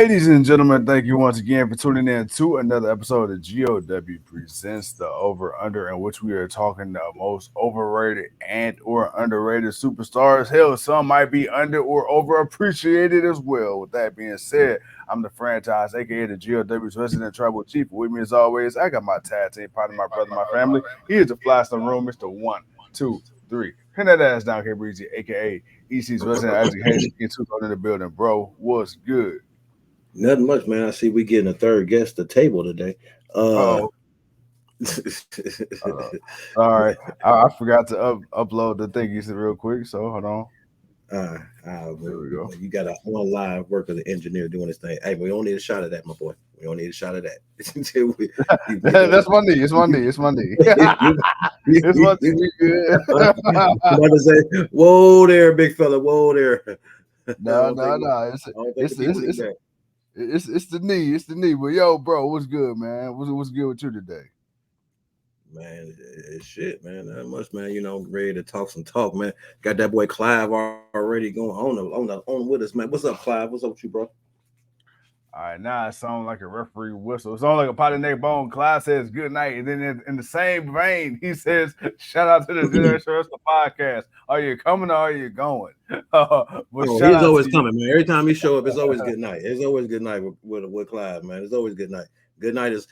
Ladies and gentlemen, thank you once again for tuning in to another episode of GOW Presents the Over Under, in which we are talking the most overrated and or underrated superstars. Hell, some might be under or overappreciated as well. With that being said, I'm the franchise, aka the GOW's resident tribal chief. With me as always, I got my tag team partner, my brother, my family. Here's the fly in the room, Mr. 1, 2, 3. Pin that ass down, K Breezy, aka EC's resident Isaac Hayes. Get two in the building, bro. What's good? Nothing much, man. I see we getting a third guest to the table today. Oh, all right. I forgot to upload the thingies real quick. So hold on. There we go. You got a one live worker, the engineer doing his thing. Hey, we don't need a shot of that, my boy. We don't need a shot of that. That's my knee. It's my knee. It's my knee. It's my knee. We good. I'm about to say, whoa there, big fella. Whoa there. No. It's the knee. It's the knee. But yo, bro, what's good, man? What's good with you today? Man, it's shit, man. That much, man. You know, ready to talk some talk, man. Got that boy Clive already going on with us, man. What's up, Clive? What's up with you, bro? All right, now it sounds like a referee whistle. It sounds like a potty neck bone. Clyde says good night. And then in the same vein, he says, shout out to the Generation Wrestler podcast. Are you coming or are you going? He's always coming, man. Every time he show up, it's always good night. It's always good night with Clive, man. It's always good night. Good night is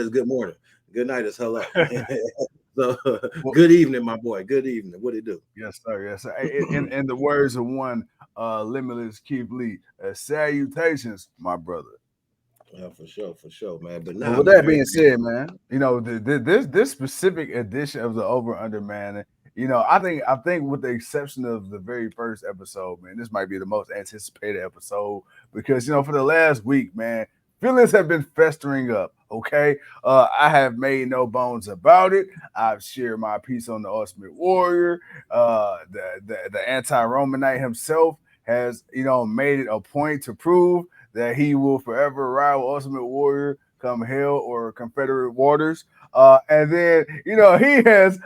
good morning. Good night is hello. So good evening, my boy. Good evening. What do you do? Yes, sir. Yes, sir. In the words of one limitless Keith Lee, salutations, my brother. For sure, man. But now, with that being said, man, you know this specific edition of the Over Under, man. You know, I think with the exception of the very first episode, man, this might be the most anticipated episode because for the last week, man, feelings have been festering up. Okay, I have made no bones about it. I've shared my piece on the Ultimate Warrior. The anti-Romanite himself has, made it a point to prove that he will forever ride with Ultimate Warrior come hell or Confederate waters. And then, he has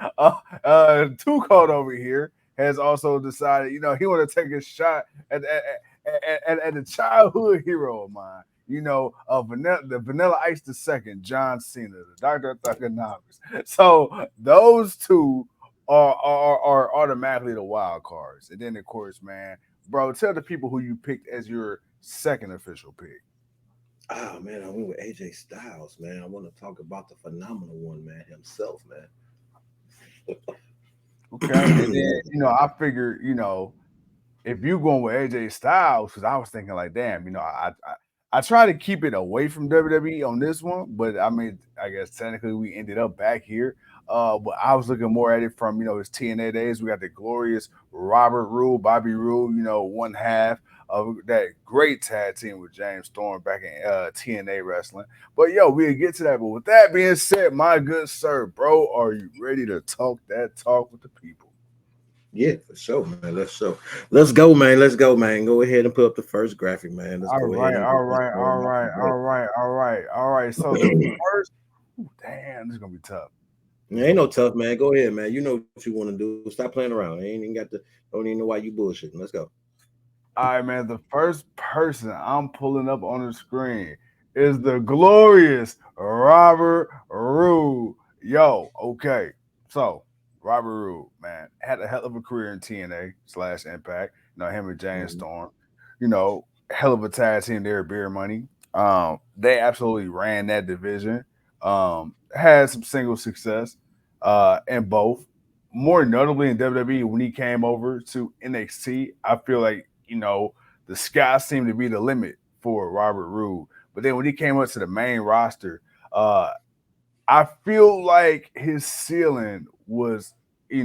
Too Cold over here has also decided, he want to take a shot at the childhood hero of mine. The Vanilla Ice II, John Cena, the Dr. Thugonomics. So those two are automatically the wild cards. And then, of course, man, bro, tell the people who you picked as your second official pick. Oh, man, I went with AJ Styles, man. I want to talk about the phenomenal one, man, himself, man. Okay. And then, I figured, if you're going with AJ Styles, because I was thinking like, damn, I try to keep it away from WWE on this one, but I mean, I guess technically we ended up back here. But I was looking more at it from, his TNA days. We got the glorious Robert Roode, Bobby Roode, one half of that great tag team with James Storm back in TNA wrestling. But we'll get to that. But with that being said, my good sir, bro, are you ready to talk that talk with the people? Yeah, for sure, man. Let's go, man. Go ahead and put up the first graphic, man. All right. So the first, damn, this is gonna be tough. Ain't no tough, man. Go ahead, man. You know what you want to do. Stop playing around. Don't even know why you bullshitting. Let's go. All right, man. The first person I'm pulling up on the screen is the glorious Robert Roode. Okay. So Robert Roode, man, had a hell of a career in TNA/Impact. Him and James Storm. Hell of a tag team there, Beer Money. They absolutely ran that division. Had some single success in both. More notably in WWE, when he came over to NXT, I feel like, the sky seemed to be the limit for Robert Roode. But then when he came up to the main roster, I feel like his ceiling was, it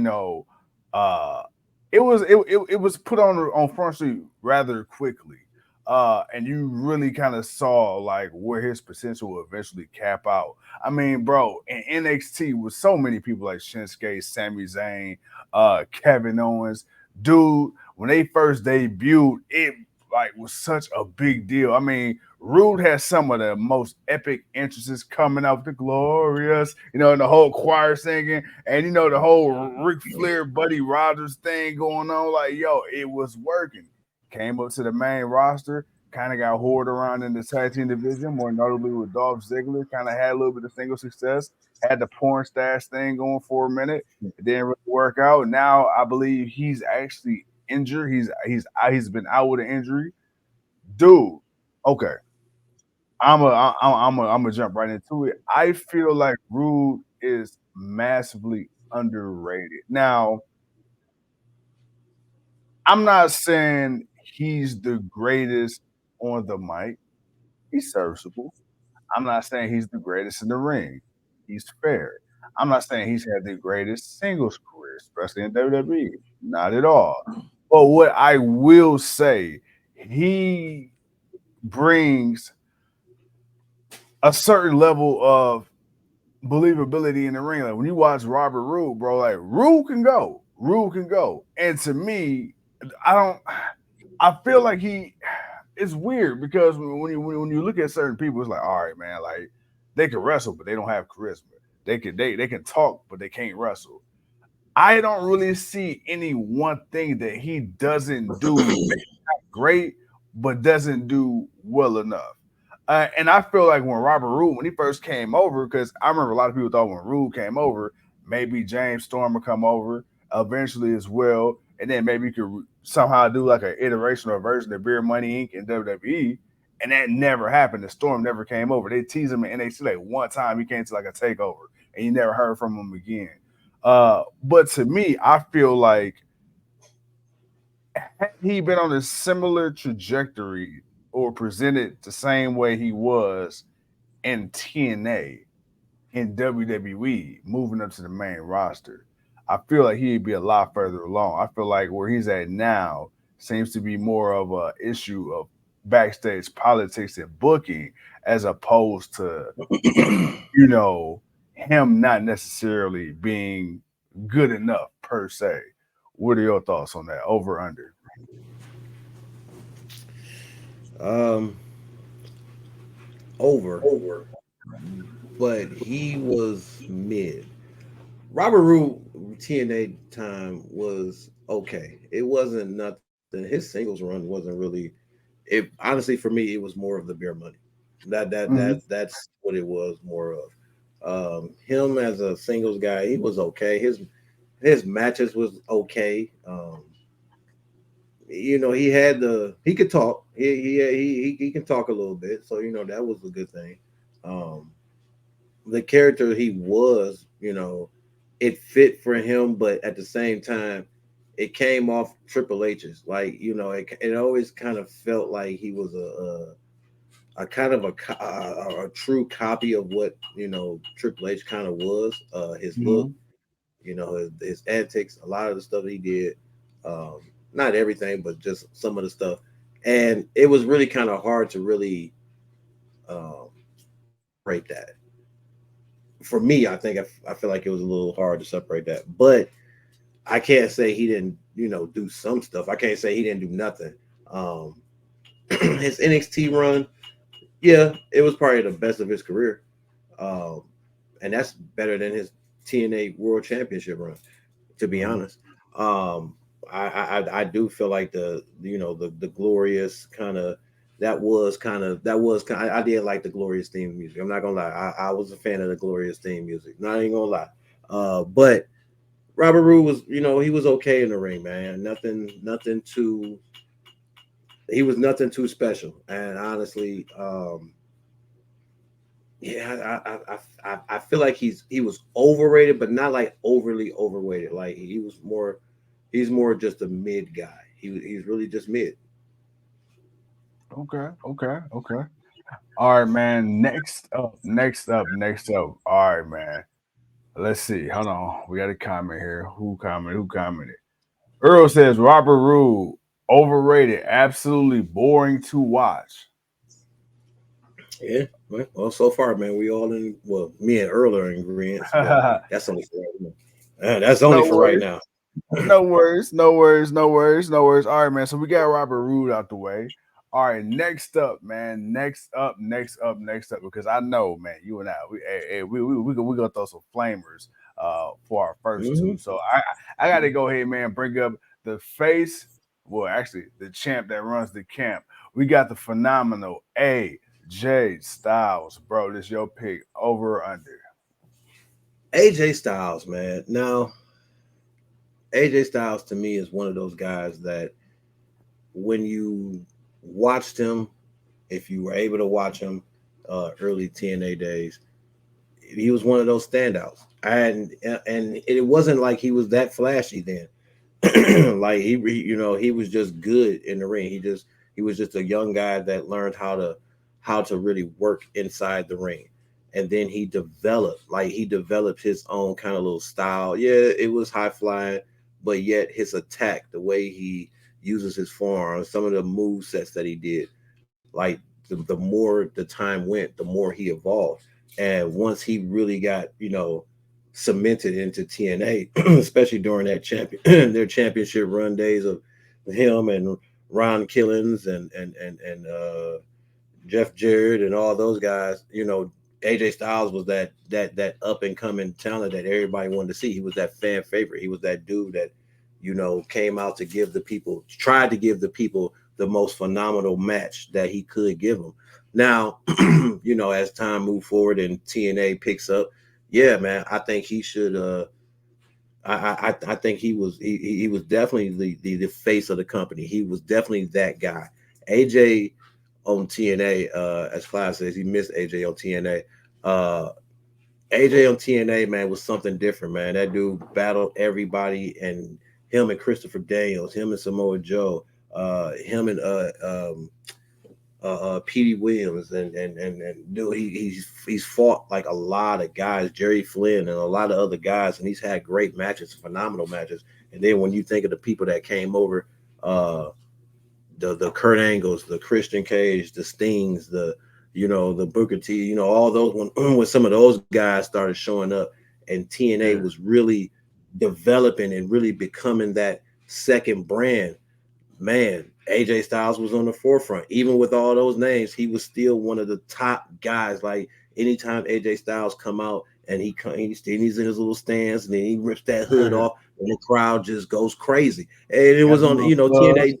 was put on Front Street rather quickly. And you really kind of saw like where his potential will eventually cap out. I mean, bro, in NXT with so many people like Shinsuke, Sami Zayn, Kevin Owens, dude, when they first debuted, it like was such a big deal. I mean, Roode has some of the most epic entrances coming out, the glorious, and the whole choir singing, and the whole Ric Flair, Buddy Rogers thing going on. Like, it was working. Came up to the main roster, kind of got whored around in the tag team division, more notably with Dolph Ziggler. Kind of had a little bit of single success, had the porn stash thing going for a minute. It didn't really work out. Now I believe he's actually injured. He's been out with an injury, dude. Okay, I'm a jump right into it. I feel like Rude is massively underrated. Now, I'm not saying he's the greatest on the mic. He's serviceable. I'm not saying he's the greatest in the ring. He's fair. I'm not saying he's had the greatest singles career, especially in WWE. Not at all. But what I will say, he brings a certain level of believability in the ring. Like when you watch Robert Roode, bro, like Roode can go. Roode can go. And to me, I don't I feel like it's weird because when you look at certain people, it's like, all right, man, like they can wrestle, but they don't have charisma. They can talk, but they can't wrestle. I don't really see any one thing that he doesn't do great, but doesn't do well enough. And I feel like when Robert Roode, when he first came over, because I remember a lot of people thought when Roode came over, maybe James Storm would come over eventually as well, and then maybe you could somehow do like an iteration or version of Beer Money Inc. in WWE. And that never happened. The Storm never came over. They teased him in NXT like one time he came to like a takeover, and you never heard from him again. But to me, I feel like had he been on a similar trajectory or presented the same way he was in TNA in WWE, moving up to the main roster, I feel like he'd be a lot further along. I feel like where he's at now seems to be more of a issue of backstage politics and booking as opposed to him not necessarily being good enough per se. What are your thoughts on that? Over under. Um, over, but he was mid. Robert Roode TNA time was okay. It wasn't nothing. His singles run wasn't really. It honestly for me, it was more of the bare money. Mhm. That's what it was more of. Him as a singles guy, he was okay. His matches was okay. He had he could talk. He can talk a little bit, so that was a good thing. Um, the character he was, it fit for him, but at the same time, it came off Triple H's. Like it always kind of felt like he was a kind of a true copy of what Triple H kind of was. His look, Mhm. his antics, a lot of the stuff he did. Um, Not everything, but just some of the stuff. And it was really kind of hard to really separate that. For me, I feel like it was a little hard to separate that. But I can't say he didn't, do some stuff. I can't say he didn't do nothing. Um, his NXT run, yeah, it was probably the best of his career. Um, and that's better than his TNA World Championship run, to be Mhm. honest. Um, I do feel like the glorious kind of I did like the glorious theme music. I'm not gonna lie, I was a fan of the glorious theme music. Not even gonna lie. But Robert Roode was he was okay in the ring, man. Nothing too. He was nothing too special, and honestly, yeah, I feel like he was overrated, but not like overly overrated. Like he's more just a mid guy. He's really just mid. Okay, okay, okay. All right, man. Next up. All right, man. Let's see. Hold on. We got a comment here. Who commented? Who commented? Earl says Robert Roode overrated, absolutely boring to watch. Yeah. Well, so far, man, we all in. Well, me and Earl are in agreement, but that's only for right now. That's only No for right worries. now. No worries. No worries. No worries. No worries. All right, man. So we got Robert Roode out the way. All right, next up, man. Next up, because I know, man, you and I, we gonna throw some flamers for our first two. Hmm. So I got to go ahead, man. Bring up the face. well, actually, the champ that runs the camp. We got the phenomenal AJ Styles, bro. This your pick, over or under? AJ Styles, man. Now, AJ Styles to me is one of those guys that when you watched him, if you were able to watch him early TNA days, he was one of those standouts. And it wasn't like he was that flashy then. Like he was just good in the ring. He was just a young guy that learned how to really work inside the ring. And then he developed his own kind of little style. Yeah, it was high flying, but yet his attack, the way he uses his forearms, some of the move sets that he did, like the more the time went, the more he evolved. And once he really got, cemented into TNA, especially during that their championship run days of him and Ron Killings and Jeff Jarrett and all those guys, AJ Styles was that up and coming talent that everybody wanted to see. He was that fan favorite. He was that dude that, came out to tried to give the people the most phenomenal match that he could give them. Now, as time moved forward and TNA picks up, yeah, man, I think he should. I think he was definitely the face of the company. He was definitely that guy. AJ on TNA, as Clive says, he missed AJ on TNA. AJ on TNA, man, was something different, man. That dude battled everybody, and him and Christopher Daniels, him and Samoa Joe, him and Petey Williams, and dude, he's fought like a lot of guys, Jerry Flynn, and a lot of other guys, and he's had great matches, phenomenal matches. And then when you think of the people that came over, the Kurt Angles, the Christian Cage, the Stings, the Booker T, all those when some of those guys started showing up, and TNA Yeah. was really developing and really becoming that second brand. Man, AJ Styles was on the forefront. Even with all those names, he was still one of the top guys. Like anytime AJ Styles come out and he's in his little stands and then he rips that hood off and the crowd just goes crazy. And it Got was the on, little gloves. TNA,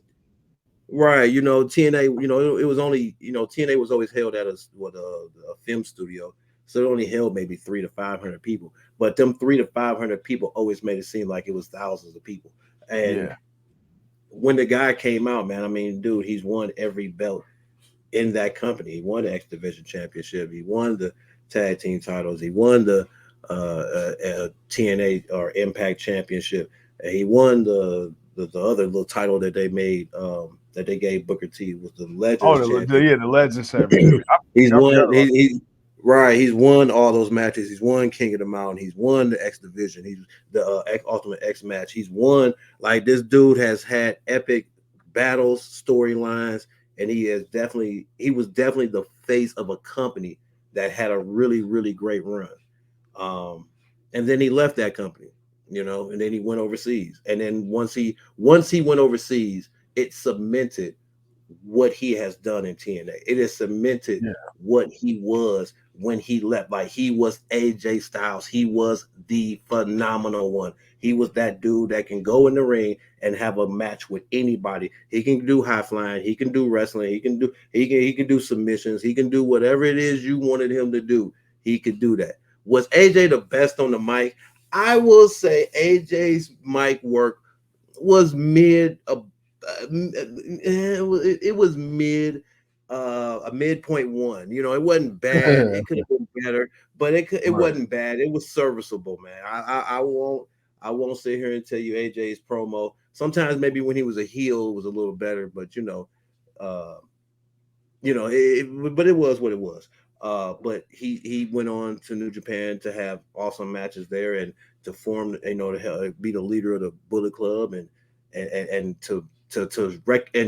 right? TNA, it was only, TNA was always held at a film studio. So it only held maybe 300 to 500 people. But them 300 to 500 people always made it seem like it was thousands of people. And Yeah. when the guy came out, man, I mean, dude, he's won every belt in that company. He won the X Division Championship. He won the tag team titles. He won the TNA or Impact Championship. And he won the other little title that they made that they gave Booker T was the Oh, Legends the Champion. yeah, the Legends Championship. He's I forgot won. about Right. He's won all those matches. He's won King of the Mountain. He's won the X Division. He's the Ultimate X match. He's won. Like this dude has had epic battles, storylines, and he was definitely the face of a company that had a really great run. Um, and then he left that company, and then he went overseas. And then once he went overseas, it cemented what he has done in TNA. It has cemented that. what he was when he left. Like he was AJ Styles. He was the phenomenal one. He was that dude that can go in the ring and have a match with anybody. He can do high flying. He can do wrestling. He can do submissions. He can do whatever it is you wanted him to do. He could do that. Was AJ the best on the mic? I will say AJ's mic work was mid. It was mid, a midpoint one. It wasn't bad. Yeah. It could have been better, but it Right. wasn't bad. It was serviceable, man. I won't sit here and tell you AJ's promo. Sometimes maybe when he was a heel it was a little better, but uh, but it was what it was. But he went on to New Japan to have awesome matches there and to form, to be the leader of the Bullet Club and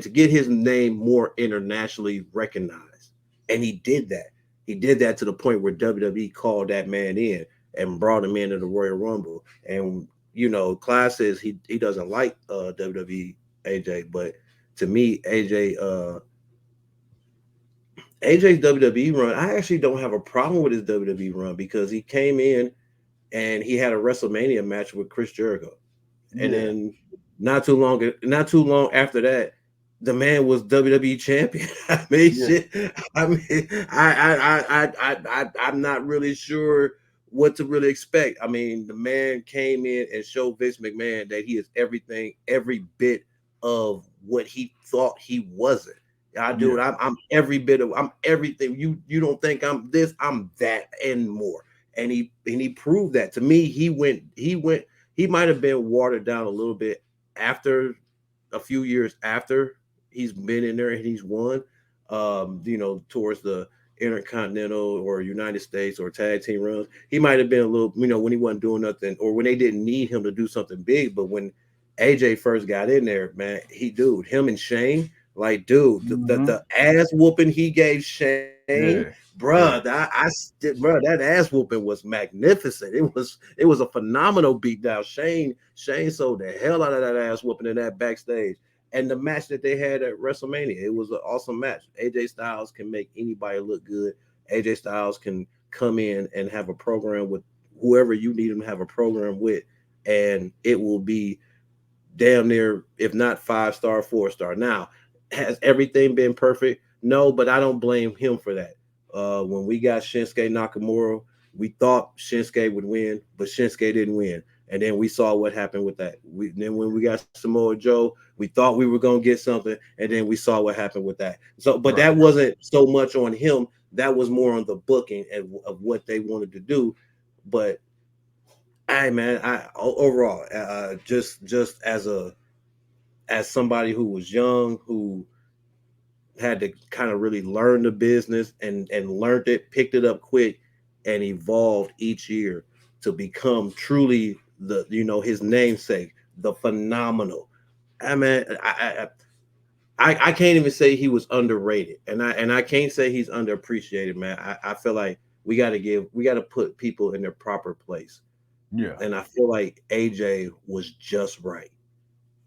to get his name more internationally recognized. And he did that. He did that to the point where WWE called that man in and brought him into the Royal Rumble. And Clive says he doesn't like WWE AJ, but to me AJ's WWE run, I actually don't have a problem with his WWE run because he came in and he had a WrestleMania match with Chris Jericho. And Yeah. then not too long after that, the man was WWE champion. I mean, Yeah, shit. I mean, I'm not really sure what to really expect. I mean, the man came in and showed Vince McMahon that he is everything, every bit of what he thought he wasn't. I do yeah. it. I'm every bit of. I'm everything. You don't think I'm this? I'm that and more. And he proved that to me. He went. He might have been watered down a little bit after a few years after he's been in there and he's won, towards the Intercontinental or United States or tag team runs. He might have been a little, when he wasn't doing nothing or when they didn't need him to do something big. But when AJ first got in there, man, him and Shane, like, dude, Hmm. the ass whooping he gave Shane, Yeah, bruh, yeah. that ass whooping was magnificent. It was a phenomenal beatdown. Shane sold the hell out of that ass whooping in that backstage. And the match that they had at WrestleMania, it was an awesome match. AJ Styles can make anybody look good. AJ Styles can come in and have a program with whoever you need him to have a program with, and it will be damn near, if not 5 star, 4 star. Now, has everything been perfect? No, but I don't blame him for that. When we got Shinsuke Nakamura, we thought Shinsuke would win, but Shinsuke didn't win. And then we saw what happened with that. Then when we got Samoa Joe, we thought we were gonna get something, and then we saw what happened with that. So, but Right. that wasn't so much on him. That was more on the booking of what they wanted to do. But I man, overall, just as somebody who was young, who had to kind of really learn the business and learned it, picked it up quick, and evolved each year to become truly his namesake, the phenomenal. I mean, I can't even say he was underrated, and I can't say he's underappreciated, man. I feel like we got to put people in their proper place, Yeah. and I feel like AJ was just right.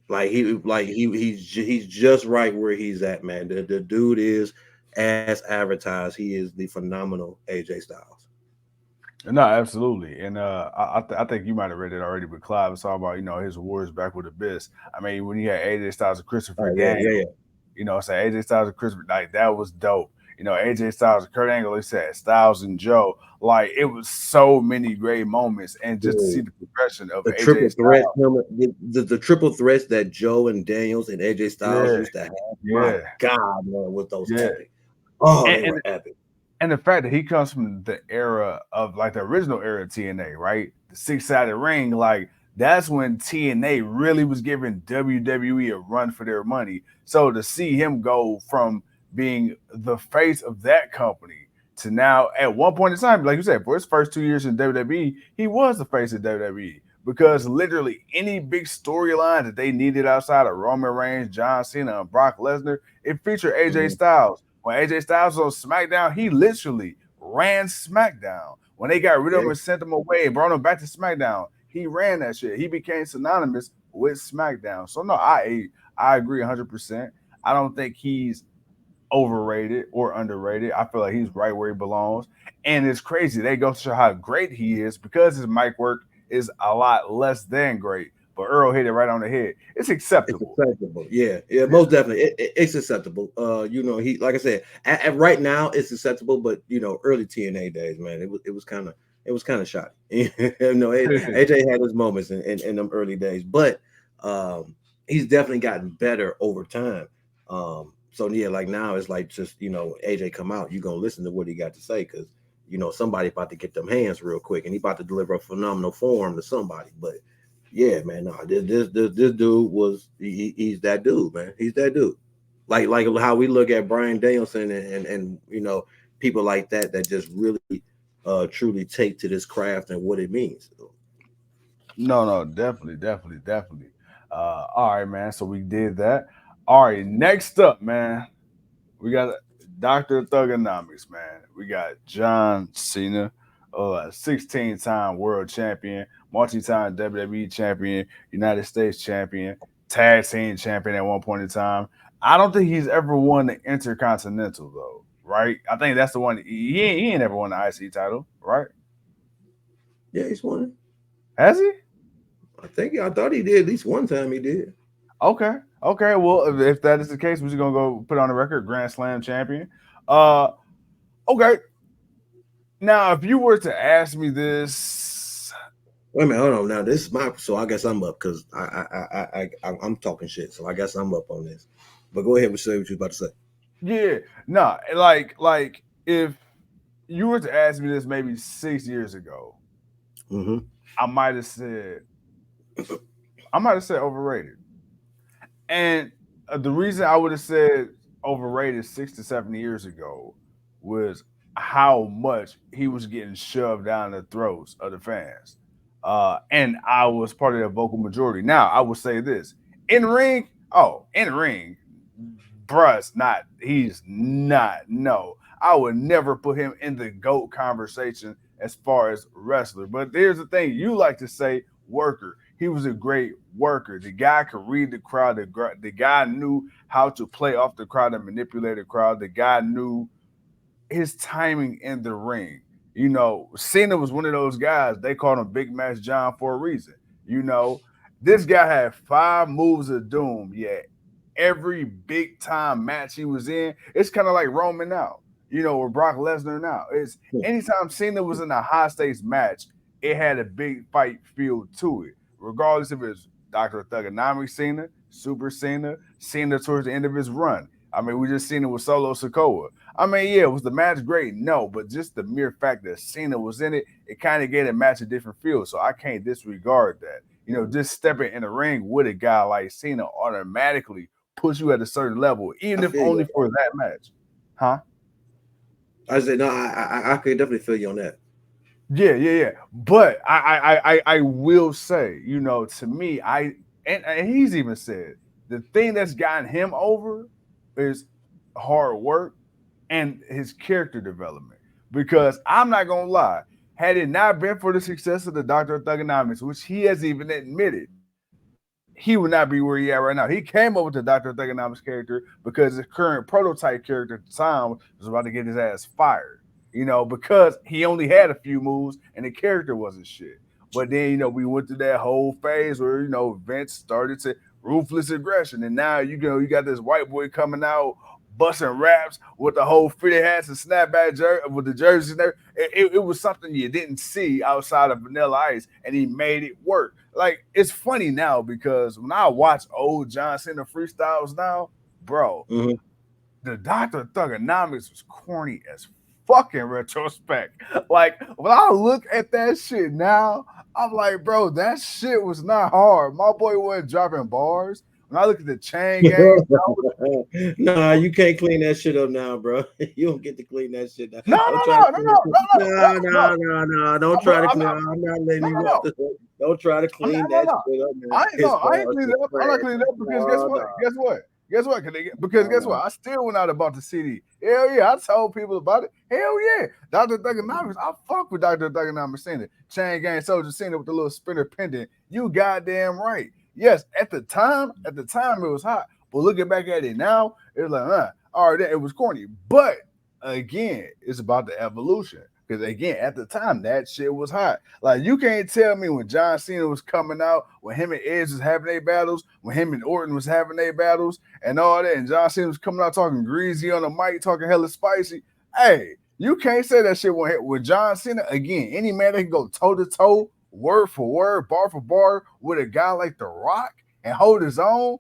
He's just right where he's at, man. The dude is as advertised. He is the phenomenal AJ Styles. No, absolutely. And I think you might have read it already, but Clive was talking about, his wars back with Abyss. I mean, when you had AJ Styles and Christopher Oh yeah, Daniels, yeah, yeah. say AJ Styles and Christopher, like that was dope. AJ Styles and Kurt Angle, they said Styles and Joe. Like it was so many great moments, and just to see Dude, the progression of the AJ triple threat, Styles. the triple threats that Joe and Daniels and AJ Styles Yeah, used to have. My yeah, God, man, was those yeah. epic? Oh, And, they and were epic. and the fact that he comes from the era of like the original era of TNA, right? The six-sided ring, like that's when TNA really was giving WWE a run for their money. So to see him go from being the face of that company to now at one point in time, like you said, for his first 2 years in WWE, he was the face of WWE because literally any big storyline that they needed outside of Roman Reigns, John Cena, and Brock Lesnar, it featured AJ Mhm. Styles. When AJ Styles was on SmackDown, he literally ran SmackDown. When they got rid of him Yeah, and sent him away and brought him back to SmackDown, he ran that shit. He became synonymous with SmackDown. So no, I agree 100%. I don't think he's overrated or underrated. I feel like he's right where he belongs. And it's crazy. They go to show how great he is because his mic work is a lot less than great. But Earl hit it right on the head. It's it's acceptable. acceptable. Yeah, yeah, Yeah. most definitely. It's acceptable. He, like I said, right now it's acceptable, but early TNA days, man, it was kind of shoddy. AJ had his moments in them early days, but um, he's definitely gotten better over time. So yeah, like now it's like just AJ come out, you gonna listen to what he got to say because somebody about to get them hands real quick, and he about to deliver a phenomenal form to somebody, but. Yeah, man. No, this dude he's that dude, man. He's that dude. Like how we look at Brian Danielson and people like that just really truly take to this craft and what it means. No, no, definitely, definitely, definitely. All right, man. So we did that. All right, next up, man, we got Dr. Thugonomics, man. We got John Cena, 16-time world champion, multi-time WWE champion, United States champion, tag team champion at one point in time. I don't think he's ever won the Intercontinental though, right? I think that's the one. He ain't ever won the IC title, right? Yeah, he's won it. Has he? I thought he did at least one time. He did. Okay. Okay. Well, if that is the case, we're just gonna go put on the record Grand Slam champion. Uh. Okay. Now, if you were to ask me this, Wait a minute, hold on. Now this is my, so I guess I'm up because I'm talking shit. So I guess I'm up on this. But go ahead and say what you're about to say. yeah, nah, like if you were to ask me this maybe 6 years ago, Mm-hmm. I might have said, overrated. And the reason I would have said overrated 6 to 7 years ago was how much he was getting shoved down the throats of the fans. And I was part of that vocal majority. Now, I will say this in ring, bruh's not, he's not, no. I would never put him in the GOAT conversation as far as wrestler. But there's the thing you like to say, worker. He was a great worker. The guy could read the crowd. The guy knew how to play off the crowd and manipulate the crowd. The guy knew his timing in the ring. Cena was one of those guys. They called him Big Match John for a reason. You know, this guy had 5 moves of doom. Yeah, every big time match he was in, it's kind of like Roman now. Or Brock Lesnar now. It's anytime Cena was in a high stakes match, it had a big fight feel to it, regardless if it's Dr. Thugonomics Cena, Super Cena, Cena towards the end of his run. I mean, we just seen it with Solo Sikoa. I mean, yeah, was the match great? No, but just the mere fact that Cena was in it, it kind of gave the match a different feel. So I can't disregard that. Just stepping in the ring with a guy like Cena automatically puts you at a certain level, even I if feel you only on for that. that match. Huh? I say no. I could definitely feel you on that. Yeah. But I will say, to me, and he's even said the thing that's gotten him over is hard work and his character development. Because I'm not gonna lie, had it not been for the success of the Doctor of Thugonomics, which he has even admitted, he would not be where he at right now. He came up with the Doctor of Thugonomics character because his current prototype character at the time was about to get his ass fired. Because he only had a few moves and the character wasn't shit. But then, we went through that whole phase where, Vince started to ruthless aggression. And now, you got this white boy coming out busting raps with the whole fitted hats and snapback with the jerseys and everything. It was something you didn't see outside of Vanilla Ice, and he made it work. Like, it's funny now because when I watch old John Cena freestyles now, bro, Mm-hmm. the Dr. Thugonomics was corny as fucking retrospect. Like, when I look at that shit now, I'm like, bro, that shit was not hard. My boy wasn't dropping bars. When I look at the chain gang, Nah, you can't clean that shit up now, bro. You don't get to clean that shit now. no, Don't no, try to no, no, clean no, it. no, no, no, No, no. no, no, no. Don't But try to I'm clean. not. I'm not letting No, you no, off no. the hook. Don't try to I'm not. clean No, that no. shit up, man. I ain't His no. I ain't bars cleaned is it up. I'm not trash. cleaning it up because guess No, what? no, Guess what? Guess what? Because guess what? no. I still went out about the CD. Hell yeah, I told people about it. Hell yeah, Dr. Thugonomics. I fuck with Dr. Thugonomics Cena. Chain Gang Soldier Cena with the little spinner pendant. You goddamn right. Yes, at the time it was hot. But looking back at it now, it's like, all right, it was corny. But again, it's about the evolution. Because again, at the time, that shit was hot. Like, you can't tell me when John Cena was coming out, when him and Edge was having their battles, when him and Orton was having their battles, and all that, and John Cena was coming out talking greasy on the mic, talking hella spicy. Hey, you can't say that shit with John Cena. Again, any man that can go toe to toe, word for word, bar for bar with a guy like The Rock and hold his own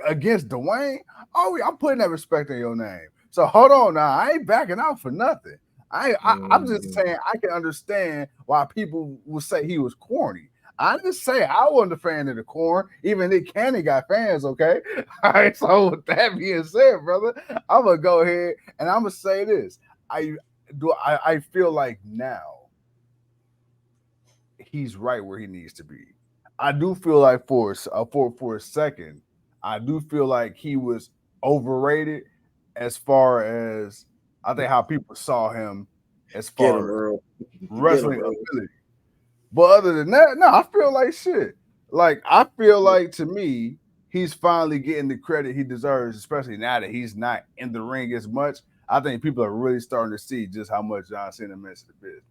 against Dwayne. Oh, yeah, I'm putting that respect in your name. So hold on now. I ain't backing out for nothing. I'm just Mm. saying I can understand why people will say he was corny. I just say I wasn't a fan of the corn. Even Nick Cannon got fans, okay? All right. So with that being said, brother, I'm gonna go ahead and I'm gonna say this. I feel like now he's right where he needs to be. I do feel like for a second, I do feel like he was overrated as far as I think how people saw him as Get him, far as Earl. Get him, wrestling Earl. ability. But other than that, no, I feel like shit. Like I feel like to me, he's finally getting the credit he deserves, especially now that he's not in the ring as much. I think people are really starting to see just how much John Cena meant to the business.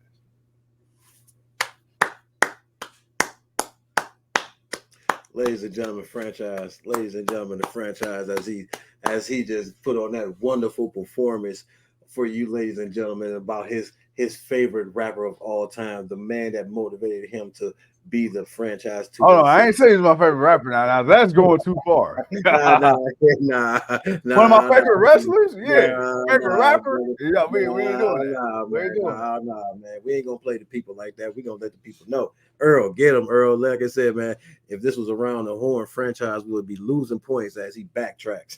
ladies and gentlemen, franchise, ladies and gentlemen, the franchise, as he just put on that wonderful performance for you, ladies and gentlemen, about his favorite rapper of all time, the man that motivated him to be the franchise Oh no, I 216. ain't saying he's my favorite rapper now. Now that's going too far. Nah, nah, nah, One of my nah, nah, favorite wrestlers, yeah. nah, Favorite nah, rapper, brother. yeah. We ain't Nah, doing that. nah, We ain't man. doing that. Nah, man. We ain't gonna play the people like that. We gonna let the people know. Earl, get him, Earl. Like I said, man, if this was around the horn, franchise would be losing points as he backtracks.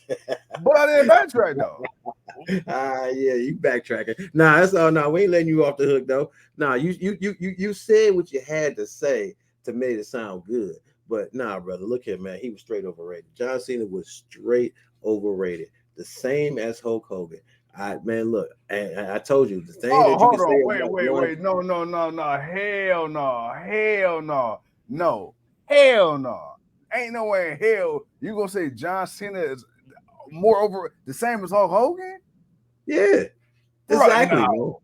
But I didn't backtrack though. Yeah, you backtracking. Nah, that's all. Nah, we ain't letting you off the hook though. Nah, you said what you had to say to make it sound good. But nah, brother, look here, man. He was straight overrated. John Cena was straight overrated. The same as Hulk Hogan. Man, look, and I told you the thing Oh, that you can hold say on. about one. Wait. No. Hell no. Hell no. No. Hell no. Ain't no way in hell you gonna say John Cena is more over the same as Hulk Hogan? Yeah, Bro, exactly, man. no.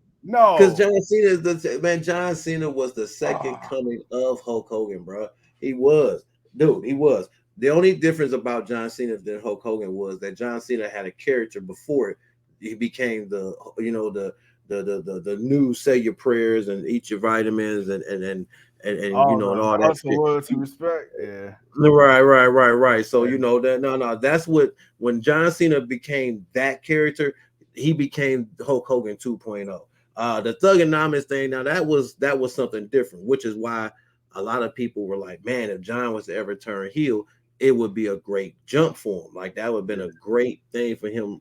Because No. John Cena is the man. John Cena was the second Ah, coming of Hulk Hogan, bro. He was, dude. He was. The only difference about John Cena than Hulk Hogan was that John Cena had a character before he became the new say your prayers and eat your vitamins and oh and no. all The that hustle, shit. loyalty, respect. Yeah. Right. So Yeah. that no, that's what when John Cena became that character, he became Hulk Hogan 2.0. The Thugonomics thing, now that was something different, which is why a lot of people were like, man, if John was to ever turn heel, it would be a great jump for him. Like that would have been a great thing for him,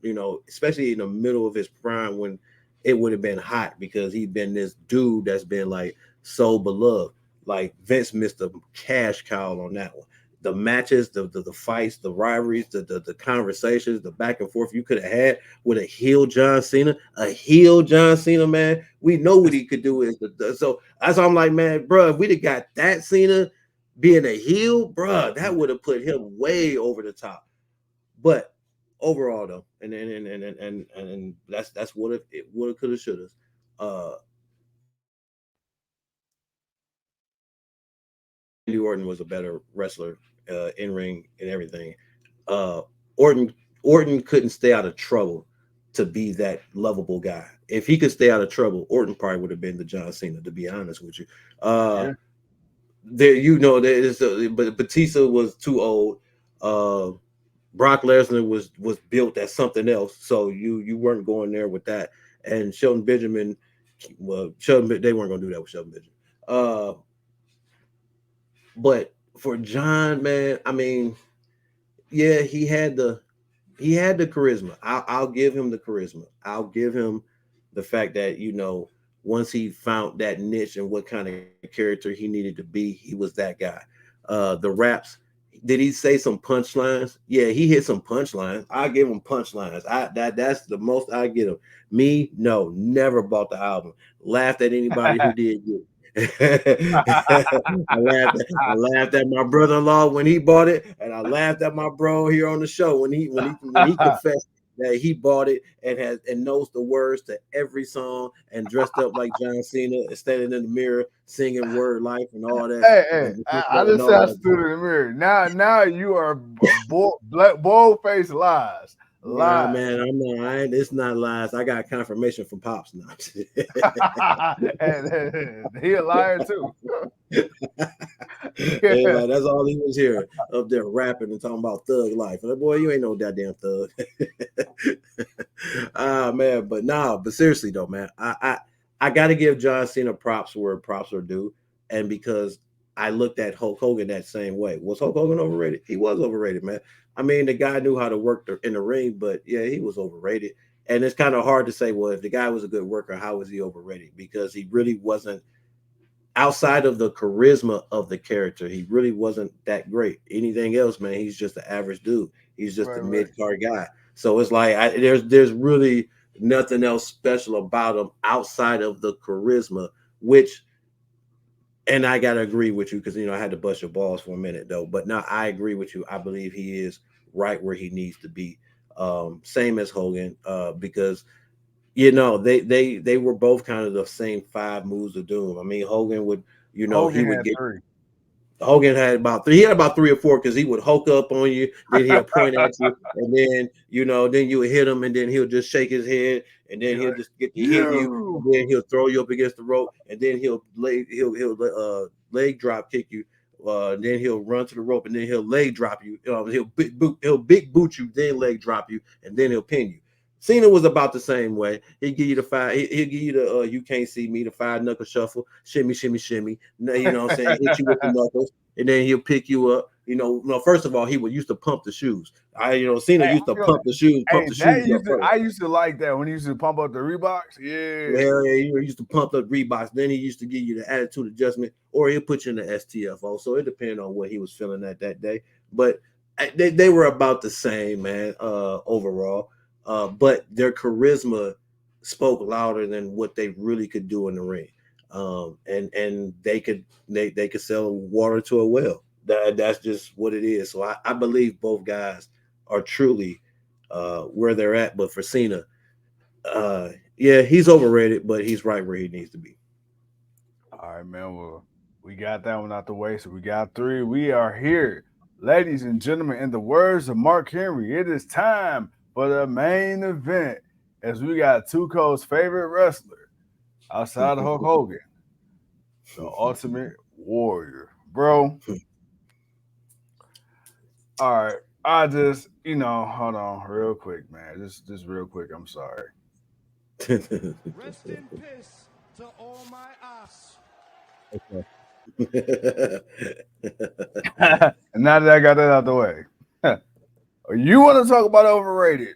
especially in the middle of his prime when it would have been hot because he'd been this dude that's been like so beloved. Like Vince missed a cash cow on that one. The matches, the fights, the rivalries, the conversations, the back and forth you could have had with a heel John Cena, man. We know what he could do is so that's why I'm like, man, bro, if we'd have got that Cena being a heel, bro, that would have put him way over the top. But overall, though, and that's what it would have, could have, should have. Randy Orton was a better wrestler, in ring and everything. Uh, Orton Orton couldn't stay out of trouble to be that lovable guy. If he could stay out of trouble, Orton probably would have been the John Cena. To be honest with you, Yeah. there but Batista was too old. Uh, Brock Lesnar was built as something else, so you weren't going there with that. And Shelton Benjamin, they weren't going to do that with Shelton Benjamin. Uh, but for John, man, I mean, yeah, he had the charisma. I'll give him the charisma. I'll give him the fact that once he found that niche and what kind of character he needed to be, he was that guy. The raps. Did he say some punchlines? Yeah, he hit some punchlines. I give him punchlines. That's the most I get him. Me, no, never bought the album. Laughed at anybody who did get it. I laughed at my brother-in-law when he bought it, and I laughed at my bro here on the show when he confessed that he bought it and knows the words to every song and dressed up like John Cena and standing in the mirror singing "Word Life" and all that. Hey, And, I and just all said I that. stood in the mirror. Now you are bold faced lies. Nah, Lies. man, I'm not. It's not lies. I got confirmation from pops now. And he a liar too. And like that's all he was here up there rapping and talking about thug life. And like, boy, you ain't no goddamn thug. Man, but seriously though, man, I got to give John Cena props where props are due, and because I looked at Hulk Hogan that same way. Was Hulk Hogan overrated? He was overrated, man. I mean, the guy knew how to work in the ring, but yeah, he was overrated. And it's kind of hard to say, well, if the guy was a good worker, how was he overrated? Because he really wasn't, outside of the charisma of the character, he really wasn't that great. Anything else, man, he's just an average dude. He's just a Right. mid card guy. So it's like there's really nothing else special about him outside of the charisma, which, and I gotta agree with you because I had to bust your balls for a minute though. But now I agree with you. I believe he is right where he needs to be. Same as Hogan, because they were both kind of the same five moves of doom. I mean, Hogan would, he Hogan would had get, three. Hogan had about three. He had about three or four because he would hulk up on you, then he'll point at you, and then then you would hit him, and then he'll just shake his head, and then he'll just get to hit you, and You. then he'll throw you up against the rope, and then he'll leg drop kick you, and then he'll run to the rope, and then he'll leg drop you. He'll big boot you, then leg drop you, and then he'll pin you. Cena was about the same way. He'd give you the five. He'll give you the you can't see me, the five knuckle shuffle, shimmy, shimmy, shimmy. You know what I'm saying? Hit you with the knuckles, and then he'll pick you up. No, first of all, he would used to pump the shoes. Cena used to pump the shoes, pump Hey, the that shoes up used to first. I used to like that when he used to pump up the Reeboks. Yeah. Hell yeah, he used to pump up Reeboks. Then he used to give you the attitude adjustment, or he'll put you in the STFO. So it depended on what he was feeling at that day. But they were about the same, man, overall. But their charisma spoke louder than what they really could do in the ring. And they could sell water to a well. That's just what it is. So I believe both guys are truly where they're at. But for Cena, yeah, he's overrated, but he's right where he needs to be. All right, man. Well, we got that one out the way. So we got three. We are here. Ladies and gentlemen, in the words of Mark Henry, it is time for the main event. As we got Tuco's favorite wrestler outside of Hulk Hogan, the Ultimate Warrior. Bro, all right. I just, hold on real quick, man. Just real quick. I'm sorry. Rest in peace to all my ass. Okay. And now that I got that out the way, you want to talk about overrated?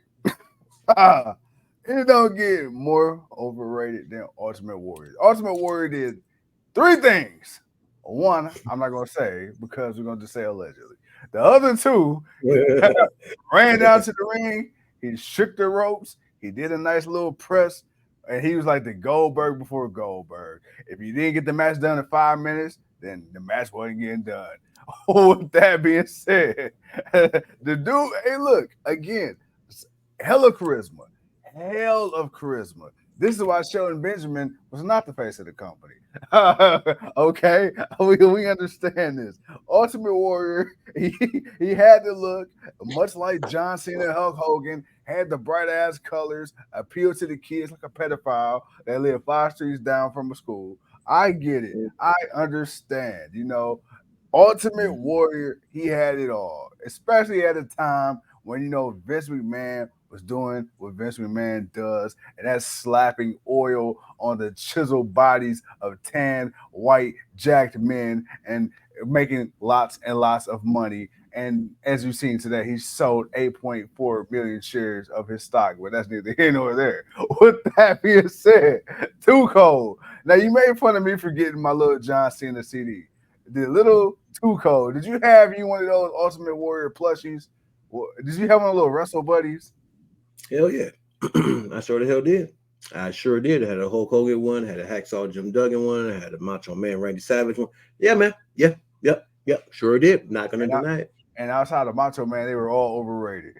It don't get more overrated than Ultimate Warrior. Ultimate Warrior did three things. One, I'm not gonna say because we're gonna just say allegedly. The other two, ran down to the ring. He shook the ropes. He did a nice little press, and he was like the Goldberg before Goldberg. If you didn't get the match done in 5 minutes, then the match wasn't getting done. With that being said, the dude, hey, look again, hella charisma, hell of charisma. This is why Shelton Benjamin was not the face of the company. Okay, we understand this. Ultimate Warrior, he had to look much like John Cena and Hulk Hogan, had the bright ass colors, appeal to the kids like a pedophile that live 5 streets down from a school. I get it. I understand. Ultimate Warrior, he had it all, especially at a time when Vince McMahon was doing what Vince McMahon does, and that's slapping oil on the chiseled bodies of tan, white, jacked men and making lots and lots of money. And as you've seen today, he sold 8.4 million shares of his stock, but that's neither here nor there. With that being said, too cold. Now you made fun of me for getting my little John Cena CD. The little too cold. Did you have you one of those Ultimate Warrior plushies? Did you have one of the little Wrestle Buddies? Hell yeah. I sure the hell did. I sure did. I had a Hulk Hogan one, had a Hacksaw Jim Duggan one, I had a Macho Man Randy Savage one. Yeah, man. Yeah, yep, yep. Sure did. Not gonna And I, deny it. and outside of Macho Man, they were all overrated.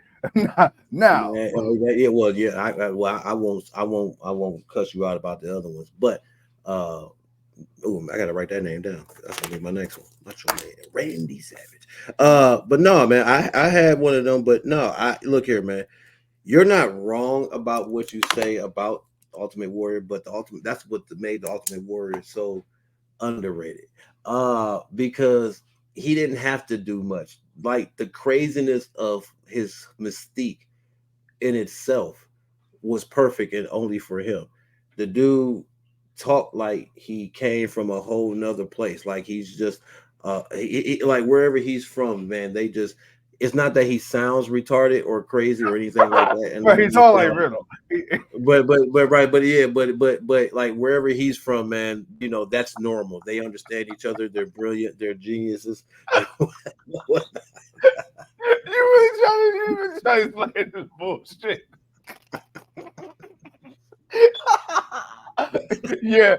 Now, It was, yeah. Well, I won't cuss you out about the other ones, but uh, I gotta write that name down. That's gonna be my next one. Macho Man Randy Savage. But no, man, I had one of them, but no, I look here, man. You're not wrong about what you say about Ultimate Warrior, but the ultimate that's what made the Ultimate Warrior so underrated. Because he didn't have to do much. Like the craziness of his mystique in itself was perfect and only for him. The dude talked like he came from a whole nother place. Like he's just like wherever he's from, man, they just it's not that he sounds retarded or crazy or anything like that. And let but me he's just all say like all Riddle. but right, but yeah, but like wherever he's from, man, that's normal. They understand each other. They're brilliant. They're geniuses. Like, You really trying to explain this bullshit. Yeah.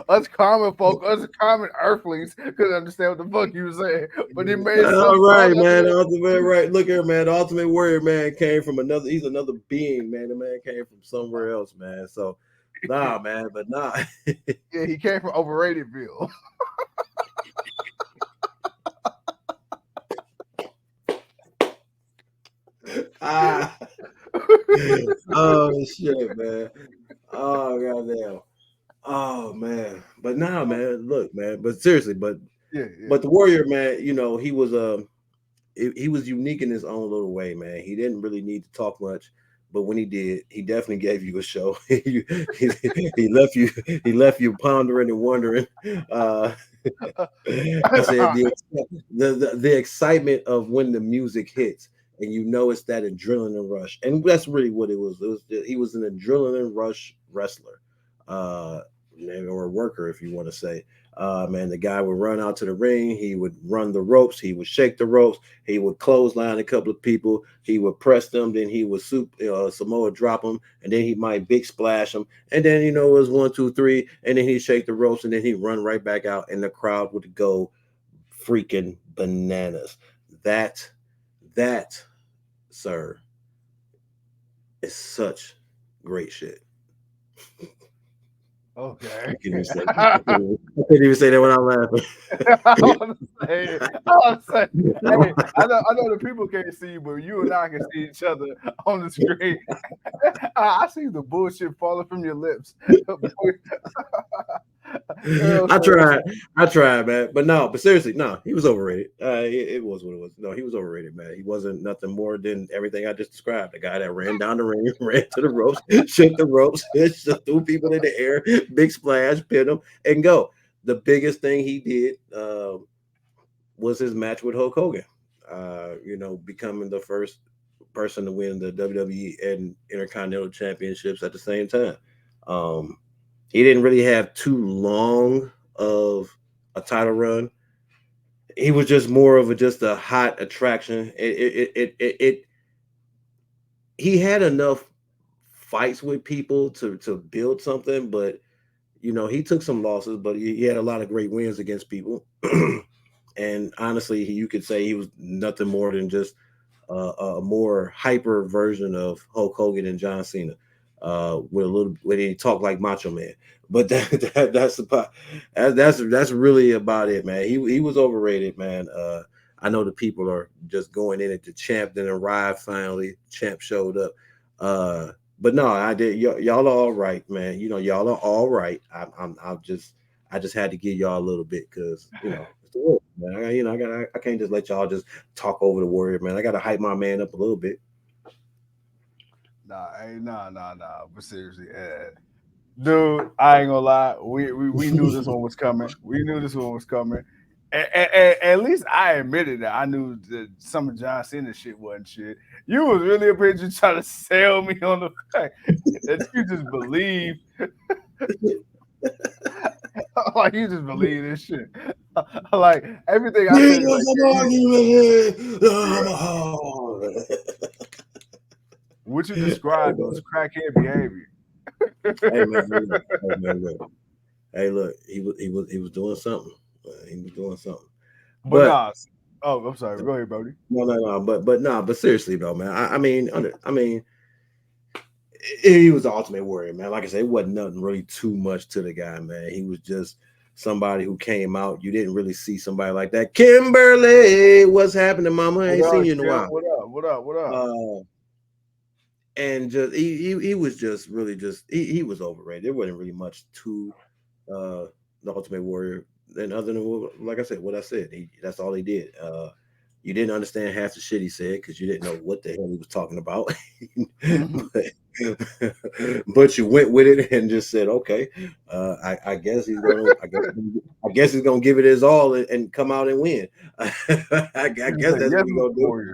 Us common folk, us common earthlings couldn't understand what the fuck you were saying, but it made all some right, out of man. it. Ultimate, right. Look here, man. The Ultimate Warrior, man, came from another. He's another being, man. The man came from somewhere else, man. So, nah, man. But nah. Yeah, he came from Overratedville. Oh shit, man. Oh goddamn. Oh man. But now, man, look, man. But seriously, Yeah, but the Warrior, man, he was he was unique in his own little way, man. He didn't really need to talk much, but when he did, he definitely gave you a show. He left you pondering and wondering. Uh, I said the excitement of when the music hits, and it's that adrenaline rush, and that's really what it was. He was an adrenaline rush wrestler, uh, or worker, if you want to say. Man, the guy would run out to the ring. He would run the ropes. He would shake the ropes. He would clothesline a couple of people. He would press them. Then he would Samoa drop them, and then he might big splash them. And then it was 1, 2, 3, and then he'd shake the ropes, and then he'd run right back out, and the crowd would go freaking bananas. That, sir, is such great shit. okay. I can't even say that when I'm laughing. I want to say, hey, I know the people can't see you, but you and I can see each other on the screen. I see the bullshit falling from your lips. I tried, man. But seriously, no, he was overrated. It was what it was. No, he was overrated, man. He wasn't nothing more than everything I just described. The guy that ran down the ring, ran to the ropes, shook the ropes, threw people in the air, big splash, pin them, and go. The biggest thing he did was his match with Hulk Hogan. Becoming the first person to win the WWE and Intercontinental Championships at the same time. He didn't really have too long of a title run. He was just more of just a hot attraction. He had enough fights with people to build something, but he took some losses, but he had a lot of great wins against people. And honestly, you could say he was nothing more than just a more hyper version of Hulk Hogan and John Cena, with a little when he talked like Macho Man. But that's really about it, man. He was overrated, man. I know the people are just going in at the champ, then arrived finally. Champ showed up. But no, I did. Y'all are all right, man. Y'all are all right. I just had to give y'all a little bit because it's the world, man. I can't just let y'all just talk over the Warrior, man. I got to hype my man up a little bit. Nah. But seriously, dude, I ain't gonna lie. We knew this one was coming. We knew this one was coming. At least I admitted that I knew that some of John Cena shit wasn't shit. You was really up here just trying to sell me on the fact that you just believe, like you just believe this shit. Like everything I said, what you described was crackhead behavior. Hey man, look. Hey, look. He was doing something. He was doing something. But But nah. Oh, I'm sorry. Go ahead, Brody. no. But seriously though, man. I mean, he was the Ultimate Warrior, man. Like I said, it wasn't nothing really too much to the guy, man. He was just somebody who came out. You didn't really see somebody like that. Kimberly, what's happening, Mama? I ain't seen you in a while. What up? And just he was just really he was overrated. There wasn't really much to the Ultimate Warrior, and other than like I said, what I said, that's all he did. You didn't understand half the shit he said because you didn't know what the hell he was talking about. but you went with it and just said, okay, I guess he's gonna, I guess he's gonna give it his all and come out and win. I guess that's what he's gonna do.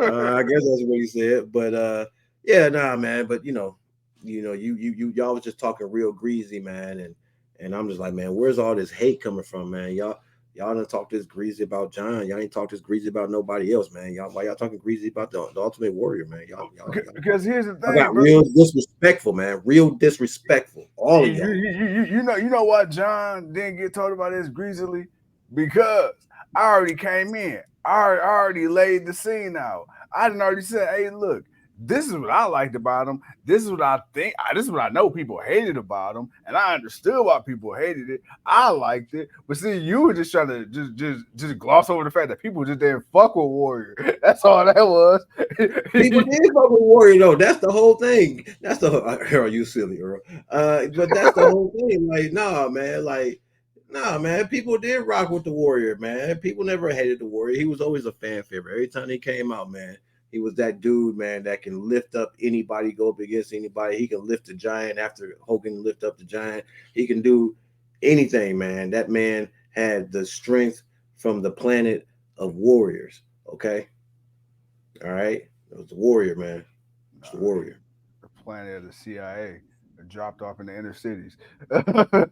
I guess that's what he said. But yeah, nah, man. But y'all was just talking real greasy, man, and I'm just like, man, where's all this hate coming from, man? Y'all done talk this greasy about John. Y'all ain't talk this greasy about nobody else, man. Why y'all talking greasy about the Ultimate Warrior, man? Y'all because here's the thing, got real disrespectful, man. Real disrespectful. All of y'all. You know why John didn't get told about this greasily? Because I already came in. I already laid the scene out. I didn't already said, hey, look, this is what I liked about him. This is what I think. This is what I know people hated about him, and I understood why people hated it. I liked it, but see, you were just trying to just gloss over the fact that people just didn't fuck with Warrior. That's all that was. People did fuck with Warrior though. That's the whole thing. That's the Earl, you silly Earl. But that's the whole thing. Like, nah, man. People did rock with the Warrior, man. People never hated the Warrior. He was always a fan favorite. Every time he came out, man, he was that dude, man, that can lift up anybody, go up against anybody. He can lift the giant after Hogan lift up the giant. He can do anything, man. That man had the strength from the planet of warriors. Okay. All right. It was the Warrior, man. It's the Warrior. The planet of the CIA dropped off in the inner cities. That.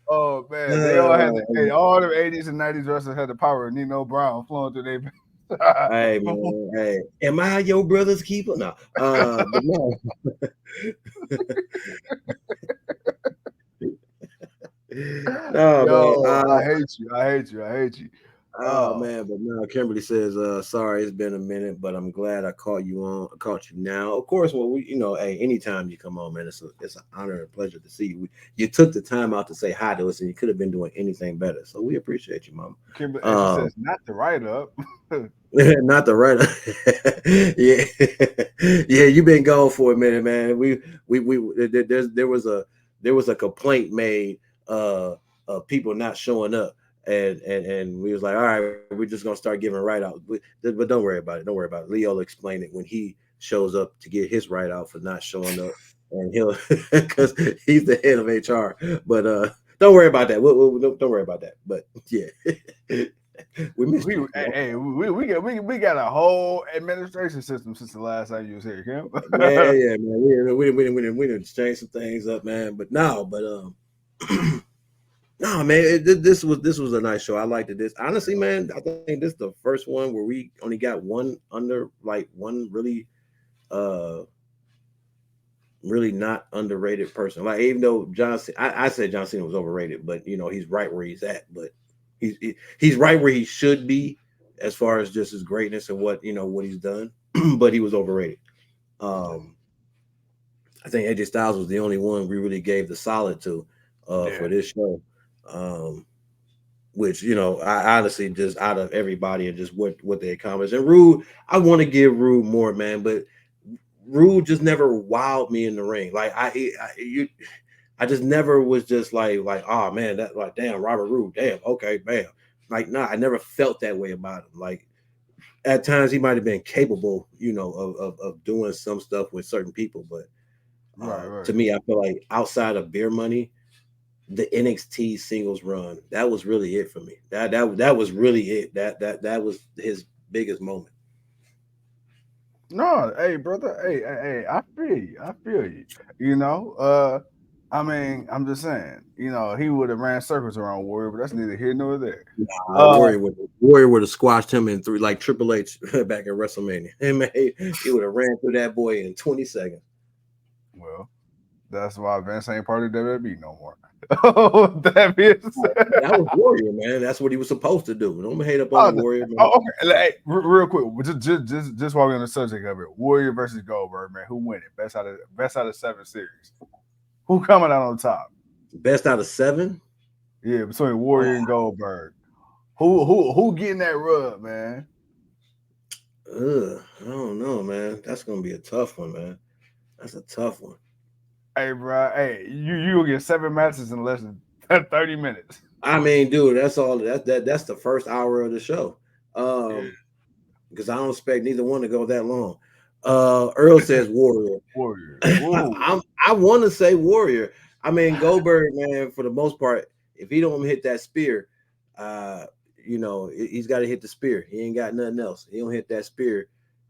Oh man, they all had all the 80s and 90s wrestlers had the power of Nino Brown flowing through their. Hey man, hey, am I your brother's keeper? No, but no. No, Yo, man. I hate you. I hate you. I hate you. Oh man, but no, Kimberly says, sorry, it's been a minute, but I'm glad I caught you now. Of course, well, hey, anytime you come on, man, it's an honor and pleasure to see you. You took the time out to say hi to us, and you could have been doing anything better. So we appreciate you, Mama. Kimberly says, not the write up. Not the write up. Yeah, you've been gone for a minute, man. There was a complaint made of people not showing up. And we was like, all right, we're just gonna start giving write-outs. But don't worry about it. Don't worry about it. Leo will explain it when he shows up to get his write-out for not showing up, and he'll because he's the head of HR. But don't worry about that. Don't worry about that. But yeah, we missed you. Hey, we got a whole administration system since the last time you was here, Kim. Yeah, man. We didn't change some things up, man. But no, no, man, this was a nice show. I liked it. This honestly, man, I think this is the first one where we only got one really not underrated person. Like, even though John Cena, I said John Cena was overrated, but he's right where he's at. But he's right where he should be as far as just his greatness and what he's done. But he was overrated. I think AJ Styles was the only one we really gave the solid to for this show. Which I honestly, just out of everybody and just what they accomplished. And Roode, I want to give Roode more, man, but Roode just never wowed me in the ring. Like I just never was just like oh man, that like damn Robert Roode, damn, okay, bam. Like nah, I never felt that way about him. Like at times he might have been capable, of doing some stuff with certain people, but right. To me, I feel like outside of Beer Money, the NXT singles run, that was really it for me. That was really it. That was his biggest moment. No, hey brother, hey, I feel you. I mean, I'm just saying, he would have ran circles around Warrior, but that's neither here nor there. Warrior would have squashed him in three, like Triple H back at WrestleMania. He would have ran through that boy in 20 seconds. Well, that's why Vince ain't part of WWE no more. That was Warrior, man. That's what he was supposed to do. Don't hate up on the Warrior, man. Okay. Hey, real quick, just while we're on the subject of it, Warrior versus Goldberg, man. Who win it? Best out of 7 series. Who coming out on top? Best out of 7? Yeah, between Warrior and Goldberg. Who getting that rub, man? I don't know, man. That's gonna be a tough one, man. That's a tough one. Hey, bro. Hey, you'll get 7 matches in less than 30 minutes. I mean, dude, that's all. That's the first hour of the show. Because I don't expect neither one to go that long. Earl says Warrior. Warrior. I want to say Warrior. I mean, Goldberg, man, for the most part, if he don't hit that spear, he's got to hit the spear. He ain't got nothing else. He don't hit that spear,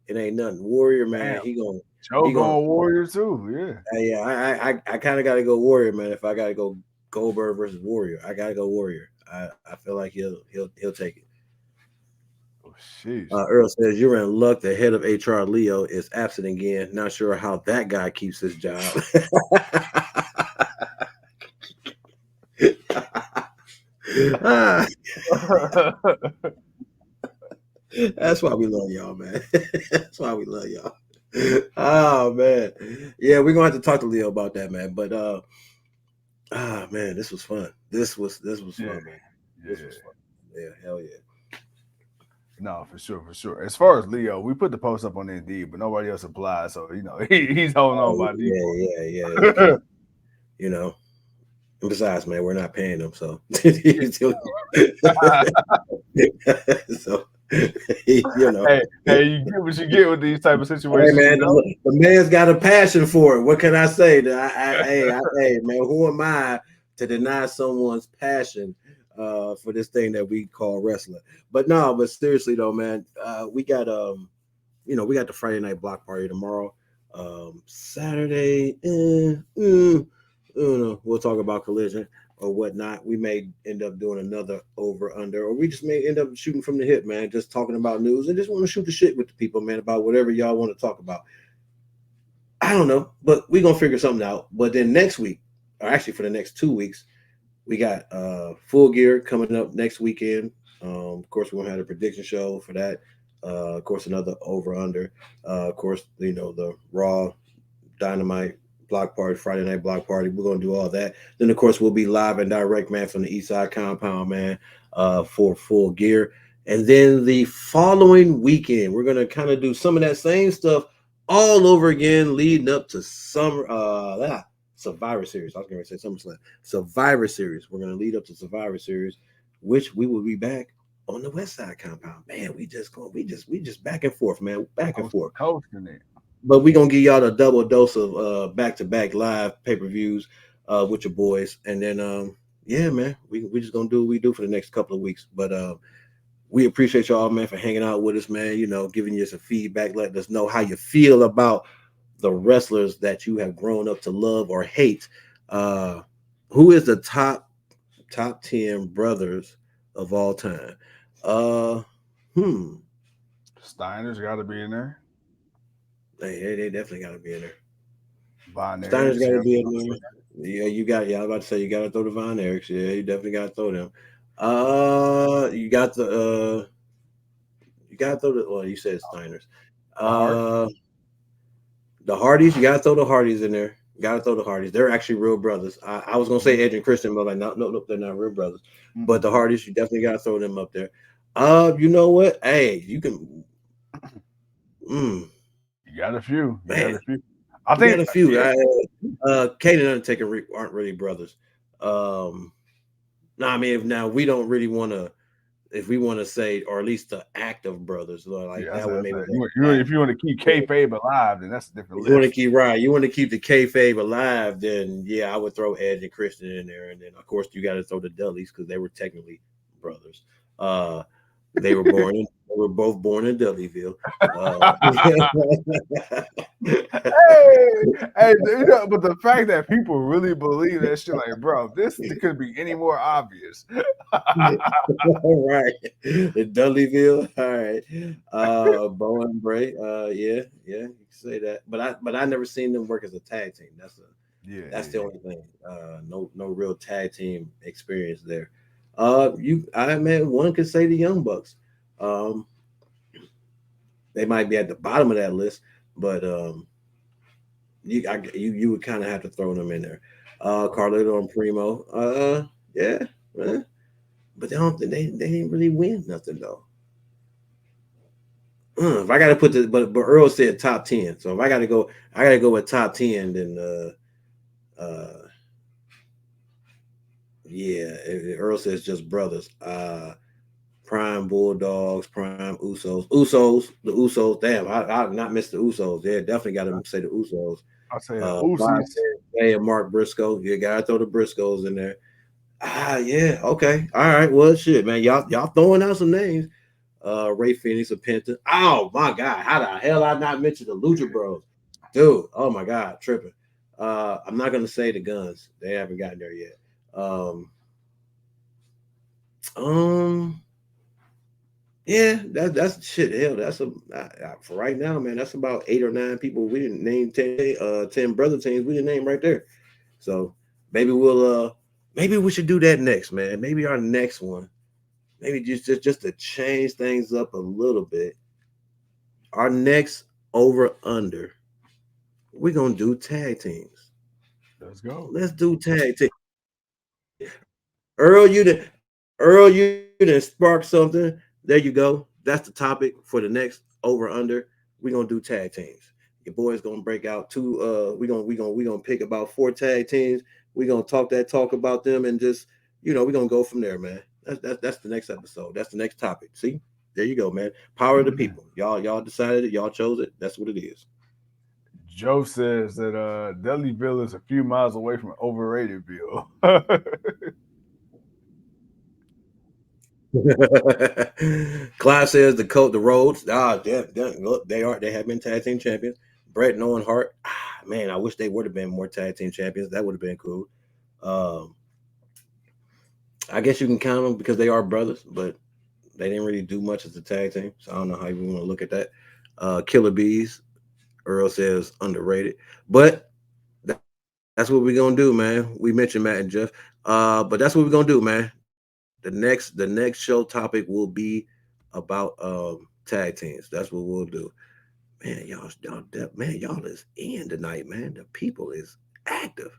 it ain't nothing. Warrior, man, Damn. he gonna Warrior too. Yeah. I kind of got to go Warrior, man. If I got to go Goldberg versus Warrior, I got to go Warrior. I feel like he'll take it. Earl says you're in luck. The head of HR, Leo, is absent again. Not sure how that guy keeps his job. That's why we love y'all, man. That's why we love y'all. Oh man, yeah, we're gonna have to talk to Leo about that, man. But man, this was fun. This was Yeah, fun, man. This yeah. was fun. Yeah, hell yeah. No, for sure, for sure. As far as Leo, we put the post up on Indeed, but nobody else applied, so he's holding on by default. Yeah. Because, you know, and besides, man, we're not paying them, so so you know. Hey, you get what you get with these type of Hey situations, man, the man's got a passion for it. What can I say? Hey man, who am I to deny someone's passion for this thing that we call wrestling? But no, but seriously though, man, we got we got the Friday night block party tomorrow. Saturday, we'll talk about Collision or whatnot. We may end up doing another over under, or we just may end up shooting from the hip, man. Just talking about news and just want to shoot the shit with the people, man, about whatever y'all want to talk about. I don't know, but we're gonna figure something out. But then next week, or actually for the next 2 weeks, we got Full Gear coming up next weekend. Of course, we're gonna have a prediction show for that. Of course, another over under. Of course, the Raw Dynamite block party, Friday night block party. We're gonna do all that. Then, of course, we'll be live and direct, man, from the East Side Compound, man, for Full Gear. And then the following weekend, we're gonna kind of do some of that same stuff all over again, leading up to summer. Survivor Series. I was going to say SummerSlam. Survivor Series. We're going to lead up to Survivor Series, which we will be back on the West Side Compound. Man, we just back and forth, man, back and forth. Coasting it. But we're gonna give y'all the double dose of back-to-back live pay-per-views with your boys, and then yeah, man, we just gonna do what we do for the next couple of weeks. But we appreciate y'all, man, for hanging out with us, man. Giving you some feedback, letting us know how you feel about the wrestlers that you have grown up to love or hate. Who is the top 10 brothers of all time? Steiner's got to be in there. They definitely got to be in there. Von Steiner's Erichs got to be in there. Yeah, you got. Yeah, I was about to say you got to throw the Von Erichs. Yeah, you definitely got to throw them. You got the. You got to throw the. Well, you said Steiner's. The Hardys. You got to throw the Hardys in there. You got to throw the Hardys. They're actually real brothers. I was gonna say Edge and Christian, but like, no, they're not real brothers. Mm-hmm. But the Hardys, you definitely got to throw them up there. You know what? Hey, you can. You got a few. Man. I think a few. Kane and Undertaker aren't really brothers. No, I mean, if we don't really want to, if we want to say, or at least the act of brothers, like that would maybe. If you want to keep kayfabe alive, then that's a different. If you want to keep You want to keep the kayfabe alive, then yeah, I would throw Edge and Christian in there, and then of course you got to throw the Dudleys because they were technically brothers. They were born. They were both born in Dudleyville. Hey, but the fact that people really believe that shit, like, bro, this could be any more obvious. All right, in Dudleyville. All right, Bo and Bray. Yeah, you can say that. But I never seen them work as a tag team. That's the only thing. No real tag team experience there. One could say the Young Bucks. They might be at the bottom of that list, but you would kind of have to throw them in there. Carlito and Primo. Yeah, man. But they didn't really win nothing though. If I got to put but Earl said top 10, so if I got to go with top 10, then yeah, Earl says just brothers. Prime Bulldogs, Prime Usos. The Usos. Damn, I not missed the Usos. Yeah, definitely got to say the Usos. I'll say the Usos. Hey, Mark Briscoe. You got to throw the Briscoes in there. Yeah, okay. All right. Well, shit, man. Y'all throwing out some names. Ray Phoenix and Penta. Oh, my God. How the hell I not mention the Lucha Bros? Dude, oh, my God. Tripping. I'm not going to say the Guns. They haven't gotten there yet. Yeah, that's shit. Hell, that's for right now, man. That's about 8 or 9 people. We didn't name 10 brother teams. We didn't name right there. So maybe we'll Maybe we should do that next, man. Maybe our next one, maybe just to change things up a little bit. Our next over under, we're gonna do tag teams. Let's go. Let's do tag team. Earl, you done spark something. There you go. That's the topic for the next over under. We're gonna do tag teams. Your boy's gonna break out two. We gonna pick about 4 tag teams. We're gonna talk about them, and just we're gonna go from there, man. That's the next episode. That's the next topic. See, there you go, man. Power of the people. Y'all decided it. Y'all chose it. That's what it is. Joe says that Dudleyville is a few miles away from overratedville. Clive says the Rhodes. Look, they have been tag team champions. Brett and Owen Hart. Man, I wish they would have been more tag team champions. That would have been cool. I guess you can count them because they are brothers, but they didn't really do much as a tag team. So I don't know how you want to look at that. Killer Bees. Earl says underrated, but that's what we're gonna do, man. We mentioned Matt and Jeff, but that's what we're gonna do, man. The next show topic will be about tag teams. That's what we'll do. Man, y'all is in tonight, man. The people is active.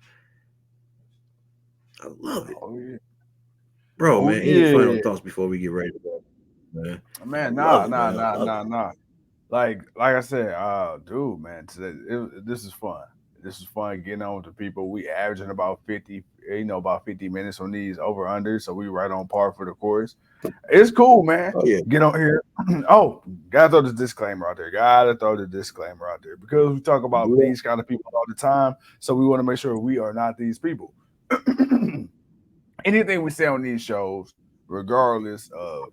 I love it. Oh, yeah. Bro, man. Any final thoughts before we get ready to go? Man, nah. Like I said, dude, man, this is fun. This is fun getting on with the people. We averaging about 50 minutes on these over unders, so we right on par for the course. It's cool, man. Oh yeah. Get on here. Oh, gotta throw this disclaimer out there. Because we talk about these kind of people all the time, so we want to make sure we are not these people. Anything we say on these shows, regardless of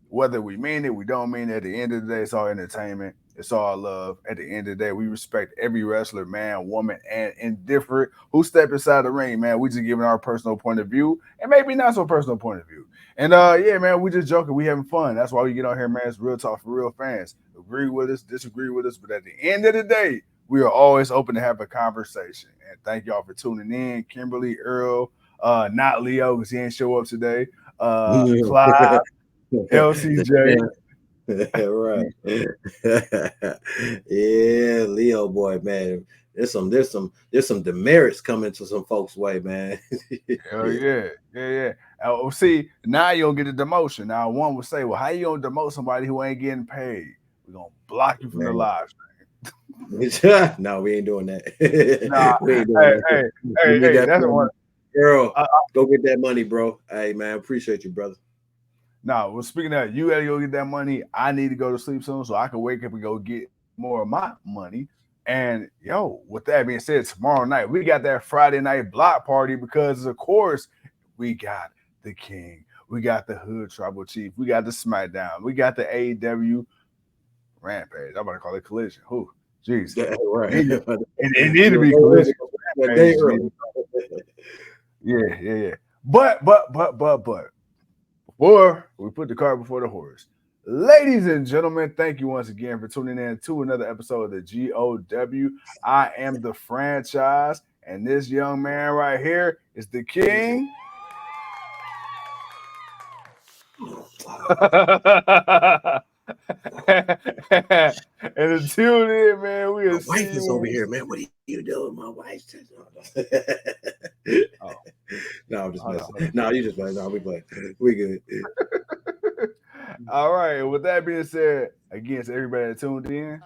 whether we mean it, we don't mean it, at the end of the day, it's all entertainment. It's all love. At the end of the day, we respect every wrestler, man, woman, and indifferent who step inside the ring, man. We just giving our personal point of view and maybe not so personal point of view. And yeah, man, we just joking. We having fun. That's why we get on here, man. It's real talk for real fans. Agree with us, disagree with us, but at the end of the day, we are always open to have a conversation. And thank y'all for tuning in. Kimberly, Earl, not Leo because he ain't show up today. Clive, LCJ. Right. Yeah, Leo boy, man. There's some demerits coming to some folks' way, man. Hell yeah. See, now you don't get a demotion. Now one would say, well, how you gonna demote somebody who ain't getting paid? We're gonna block you from the live stream. No, we ain't doing that. Nah, we ain't doing that. Hey, that's one. Girl, go get that money, bro. Hey, man, appreciate you, brother. Now, well, speaking of that, you gotta go get that money. I need to go to sleep soon so I can wake up and go get more of my money. And with that being said, tomorrow night we got that Friday night block party because, of course, we got the King, we got the Hood Tribal Chief, we got the SmackDown, we got the AEW Rampage. I'm about to call it Collision. Who? Jeez, yeah, right. It need to be Collision. Yeah. But before we put the cart before the horse, ladies and gentlemen, thank you once again for tuning in to another episode of the GOW. I am the franchise, and this young man right here is the King. And until then, man, we are. My wife is over here, man. What are you doing? My wife's just. No, I'm just messing. No, you just playing. No, we play. We good. All right. With that being said, again, to everybody that tuned in,